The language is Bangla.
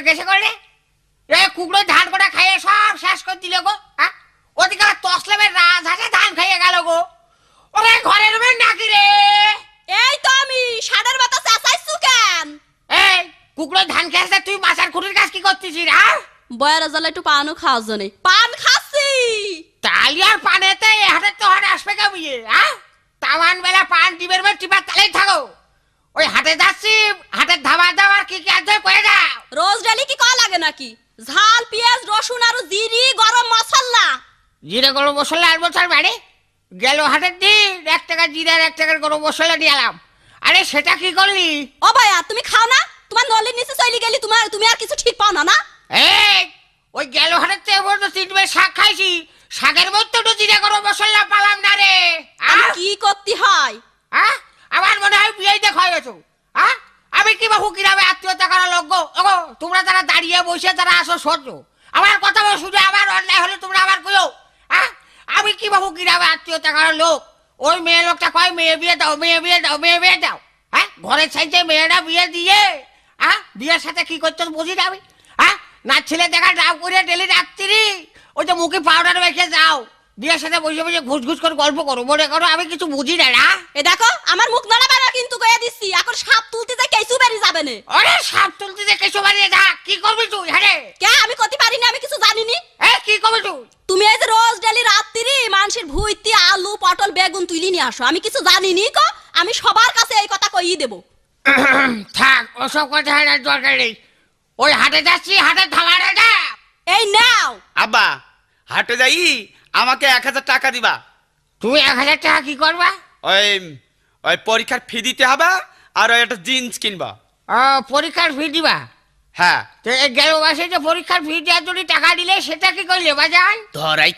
গেছে করে কুকড়ো ধান কটা খাইয়ে সব শেষ করে দিলে গো। ওদিকে তসলেমের রাজহাঁসে ধান খাইয়ে গেল গো। ওরে ঘরের মেয়ে নাকি রে? এই তো আমি ষাঁড়ের বাতা চাচাইছু কেন? এই কুকড়ো ধান খেয়েছে, তুই মাছের খুঁটির কাজ কি করতেছিস? বয়ারা জ্বালা একটু পানও খাওয়ার জন্য পান খাচ্ছি। তালি আর পানেতে হাটে তো হাট আসবে কেমিয়ে? তামান বেলা পান ডিবের মেয়ে টিপার তালেই থাকো। ওই হাটে যাচ্ছি, হাটের ধাবার দাবার কি কি আছে কয়ে দাও। রোজ ডেলি কি কল লাগে নাকি? ঝাল পেঁয়াজ রসুন আর জিরি গরম মশলা। জিরে গরম মশলা আর বছর বাড়ি গেল হাটের দিন 1 টাকা জিরে আর 1 টাকার গরম মশলা নিয়ে এলাম। আরে সেটা কি করলি? ও ভাইয়া তুমি খাও না? তোমার নলের নিচে চলে গেলি, তুমি আর কিছু ঠিক পাও না না? এই ওই গেল হাটের থেকে বলতো 3 বেলা শাক খাইছি, শাকের মধ্যে তো জিরে গরম মশলা পালাম না রে। আমি কি করতে হয়? আমার মনে হয় বিয়ে দেখা গেছো। আমি কি বাবু কিরামে আত্মীয়তা করা লোক গো। ওগো তোমরা যারা দাঁড়িয়ে বসে যারা আসো সহ্য আমার কথা বলে শুনে আমার অন্যায় হলে তোমরা আবার কইও। আমি কি বাবু কিরামে আত্মীয়তা করা লোক। ওই মেয়ে লোকটা কয় মেয়ে বিয়ে দাও, মেয়ে বিয়ে দাও, মেয়ে বিয়ে দাও। ঘরের সাইডে মেয়েরা বিয়ে দিয়ে বিয়ের সাথে কি করছো বুঝি না আমি। না ছেলে দেখা ডাব করে ডেলি রাত্রি ওই যে মুখে পাউডার মেখে যাও, বিয়ের সাথে বসে বসে ঘুষ ঘুষ করে গল্প করো, মনে করো আমি কিছু বুঝি না। এ দেখো আমার মুখ নাড়াবে না কিন্তু কয়ে দিচ্ছি, এখন সাপ তুলতে যাই কেসু বেরি যাবে না। আরে সাপ তুলতে যে কেসু বাড়িয়ে যা, কি করবি তুই? হ্যাঁ কে আমি করতে পারি না, আমি কিছু জানি নি। কি করবি তুই? তুমি এই যে রোজ ডেলি রাত্রি মানুষের ভুইতি আলু পটল বেগুন তুলি নিয়ে আসো, আমি কিছু জানি নি কো। আমি সবার কাছে এই কথা কইই দেব। থাক ওসব কথা আর দরকার নেই। ওই হাটে যাচ্ছি, হাটের ধাবারে যা। এই নাও আব্বা হাটে যাই আমাকে 1000 টাকা দিবা। তুমি 1000 টাকা কি করবা? ওই ওই পরীক্ষার ফি দিতে হবে আর ওই একটা জিন্স কিনবা। পরীক্ষার ফি দিবা? হ্যাঁ গেল মাসে যে পরীক্ষার ফি দেওয়ার জন্য টাকা দিলে সেটা কি করলে বাজান? ধরাই